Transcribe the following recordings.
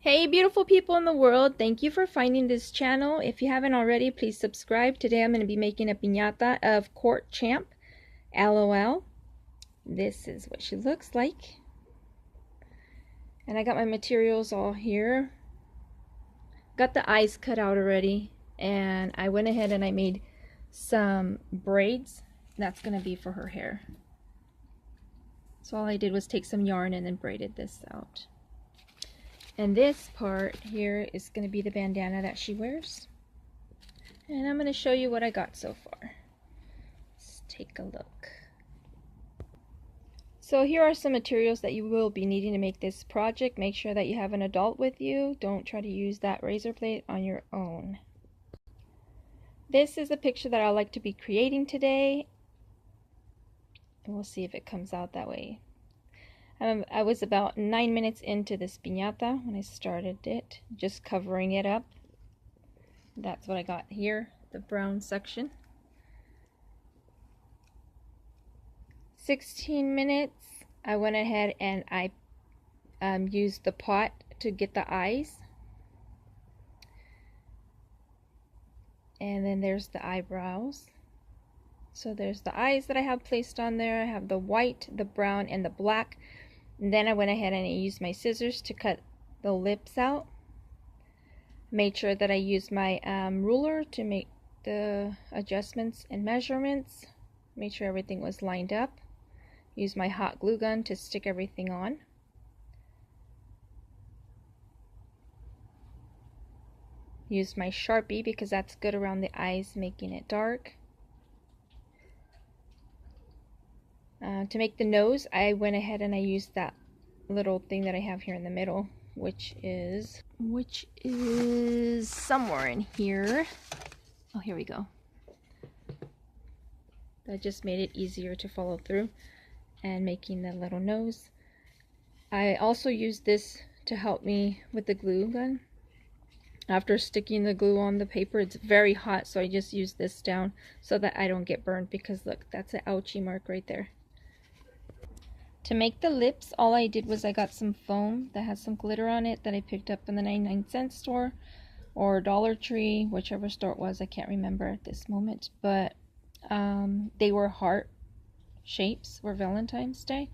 Hey beautiful people in the world, thank you for finding this channel. If you haven't already, please subscribe. Today I'm going to be making a piñata of Court Champ LOL. This is what she looks like. And I got my materials all here. Got the eyes cut out already. And I went ahead and I made some braids. That's going to be for her hair. So all I did was take some yarn and then braided this out. And this part here is going to be the bandana that she wears. And I'm going to show you what I got so far. Let's take a look. So here are some materials that you will be needing to make this project. Make sure that you have an adult with you. Don't try to use that razor blade on your own. This is a picture that I like to be creating today. And we'll see if it comes out that way. I was about 9 minutes into this piñata when I started it, just covering it up. That's what I got here, the brown section. 16 minutes, I went ahead and I used the pot to get the eyes. And then there's the eyebrows. So there's the eyes that I have placed on there. I have the white, the brown, and the black. And then I went ahead and I used my scissors to cut the lips out. Made sure that I used my ruler to make the adjustments and measurements. Made sure everything was lined up. Used my hot glue gun to stick everything on. Used my Sharpie because that's good around the eyes, making it dark. To make the nose, I went ahead and I used that little thing that I have here in the middle, which is somewhere in here. Oh, here we go. That just made it easier to follow through and making the little nose. I also used this to help me with the glue gun. After sticking the glue on the paper, it's very hot, so I just used this down so that I don't get burned, because look, that's an ouchie mark right there. To make the lips, all I did was I got some foam that has some glitter on it that I picked up in the 99-cent store or Dollar Tree, whichever store it was. I can't remember at this moment, but they were heart shapes for Valentine's Day.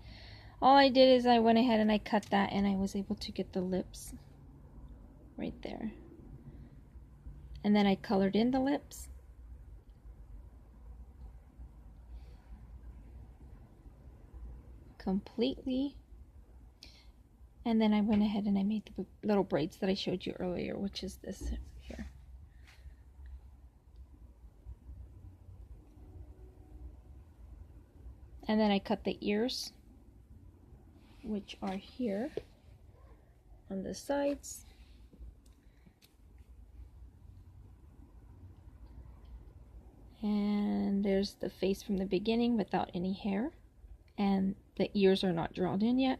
All I did is I went ahead and I cut that, and I was able to get the lips right there. And then I colored in the lips. Completely. And then I went ahead and I made the little braids that I showed you earlier, which is this here. And then I cut the ears, which are here on the sides. And there's the face from the beginning without any hair. And the ears are not drawn in yet.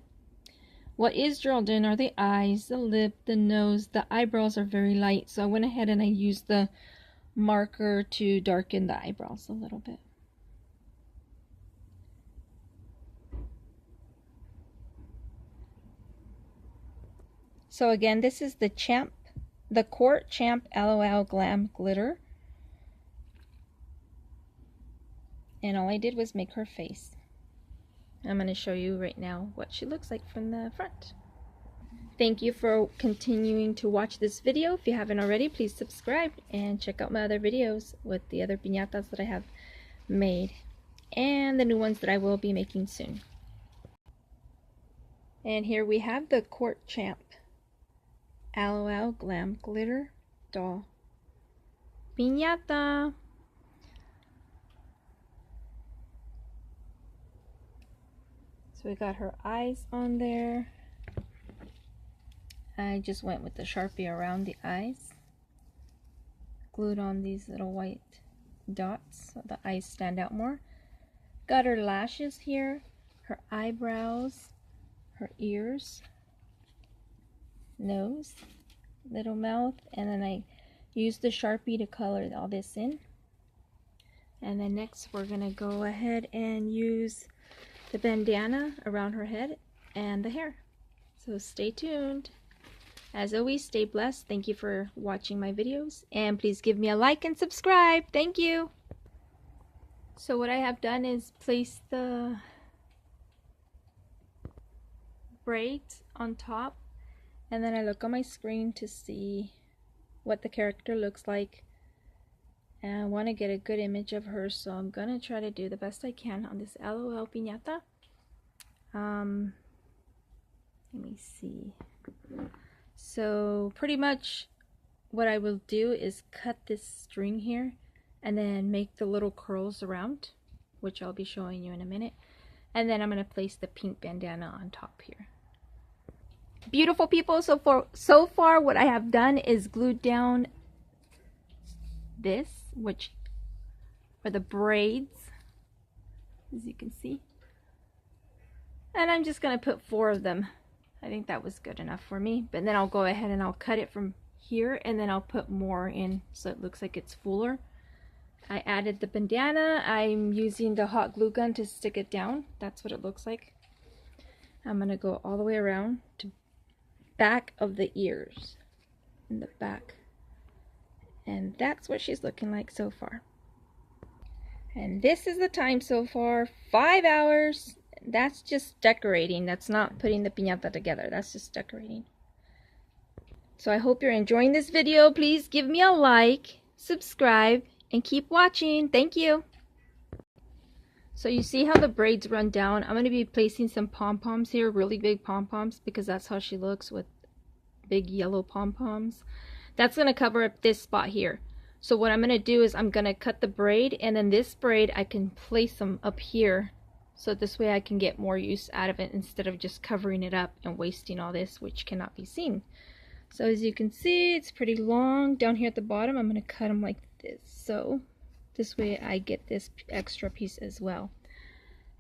What is drawn in are the eyes, the lip, the nose. The eyebrows are very light, so I went ahead and I used the marker to darken the eyebrows a little bit. So again, this is the Court Champ LOL Glam Glitter. And all I did was make her face. I'm going to show you right now what she looks like from the front. Thank you for continuing to watch this video. If you haven't already, please subscribe and check out my other videos with the other piñatas that I have made and the new ones that I will be making soon. And here we have the Court Champ LOL Glam Glitter Doll Piñata. So we got her eyes on there. I just went with the Sharpie around the eyes. Glued on these little white dots so the eyes stand out more. Got her lashes here, her eyebrows, her ears, nose, little mouth, and then I used the Sharpie to color all this in. And then next we're going to go ahead and use the bandana around her head and the hair. So stay tuned. As always, stay blessed. Thank you for watching my videos, and please give me a like and subscribe. Thank you. So what I have done is place the braids on top, and then I look on my screen to see what the character looks like, and I want to get a good image of her, so I'm gonna try to do the best I can on this LOL piñata. Let me see. So pretty much what I will do is cut this string here and then make the little curls around, which I'll be showing you in a minute, and then I'm going to place the pink bandana on top here. Beautiful people, so far what I have done is glued down this, which are the braids, as you can see, and I'm just going to put 4 of them. I think that was good enough for me, but then I'll go ahead and I'll cut it from here, and then I'll put more in so it looks like it's fuller. I added the bandana. I'm using the hot glue gun to stick it down. That's what it looks like. I'm gonna go all the way around to back of the ears, in the back, and that's what she's looking like so far. And this is the time so far, 5 hours. That's just decorating. That's not putting the piñata together. That's just decorating. So I hope you're enjoying this video. Please give me a like, subscribe, and keep watching. Thank you. So you see how the braids run down? I'm going to be placing some pom-poms here, really big pom-poms, because that's how she looks with big yellow pom-poms. That's going to cover up this spot here. So what I'm going to do is I'm going to cut the braid, and then this braid I can place them up here. So this way I can get more use out of it instead of just covering it up and wasting all this, which cannot be seen. So as you can see, it's pretty long. Down here at the bottom, I'm going to cut them like this. So this way I get this extra piece as well.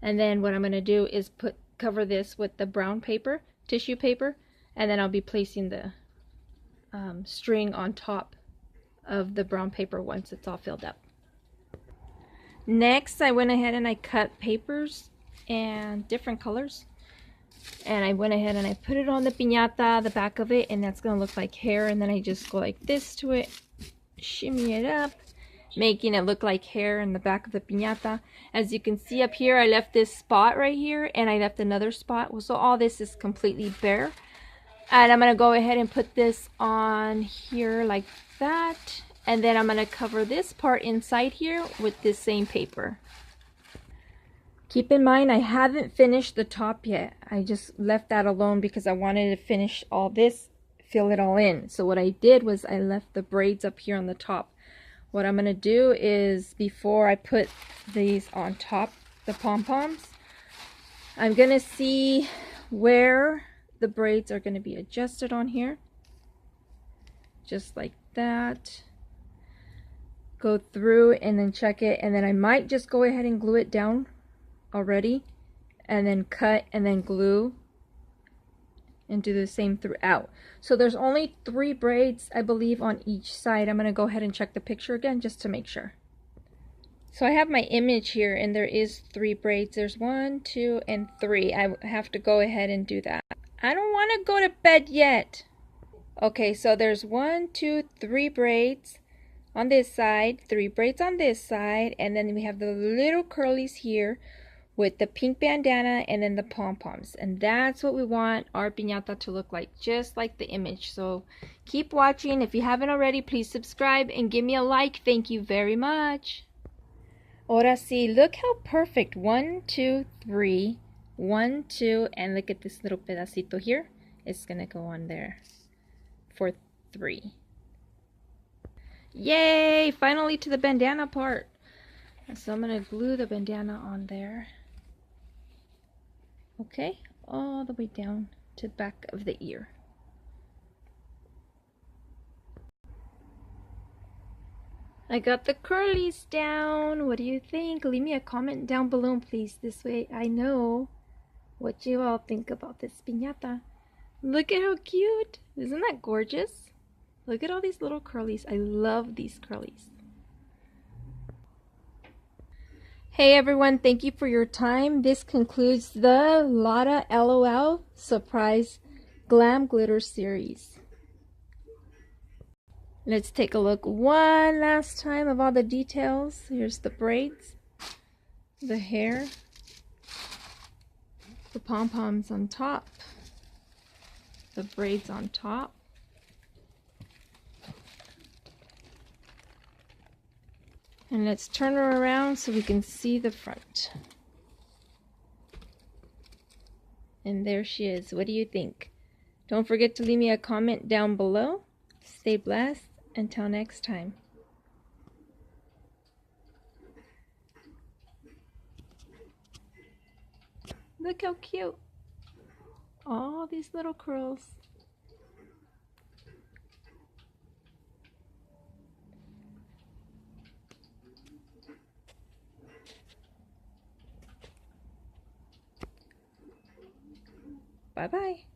And then what I'm going to do is cover this with the brown paper, tissue paper, and then I'll be placing the string on top of the brown paper once it's all filled up. Next, I went ahead and I cut papers and different colors, and I went ahead and I put it on the piñata, the back of it, and that's gonna look like hair. And then I just go like this to it, shimmy it up, making it look like hair in the back of the piñata. As you can see up here, I left this spot right here, and I left another spot. So all this is completely bare, and I'm gonna go ahead and put this on here like that. And then I'm going to cover this part inside here with this same paper. Keep in mind, I haven't finished the top yet. I just left that alone because I wanted to finish all this, fill it all in. So what I did was I left the braids up here on the top. What I'm going to do is, before I put these on top, the pom-poms, I'm going to see where the braids are going to be adjusted on here. Just like that. Go through and then check it, and then I might just go ahead and glue it down already, and then cut and then glue and do the same throughout. So there's only 3 braids, I believe, on each side. I'm going to go ahead and check the picture again just to make sure. So I have my image here, and there is 3 braids. There's 1, 2, and 3. I have to go ahead and do that. I don't want to go to bed yet. Okay, so there's 1, 2, 3 braids on this side, 3 braids on this side, and then we have the little curlies here with the pink bandana and then the pom-poms. And that's what we want our piñata to look like, just like the image. So keep watching. If you haven't already, please subscribe and give me a like. Thank you very much. Ahora sí, look how perfect. 1, 2, 3, 1, 2, and look at this little pedacito here. It's gonna go on there for 3. Yay! Finally to the bandana part. So I'm going to glue the bandana on there. Okay, all the way down to the back of the ear. I got the curlies down. What do you think? Leave me a comment down below, please. This way I know what you all think about this piñata. Look at how cute. Isn't that gorgeous? Look at all these little curlies. I love these curlies. Hey everyone, thank you for your time. This concludes the Lotta LOL Surprise Glam Glitter Series. Let's take a look one last time of all the details. Here's the braids, the hair, the pom-poms on top, the braids on top, and let's turn her around so we can see the front. And there she is. What do you think? Don't forget to leave me a comment down below. Stay blessed. Until next time. Look how cute. All these little curls. Bye-bye.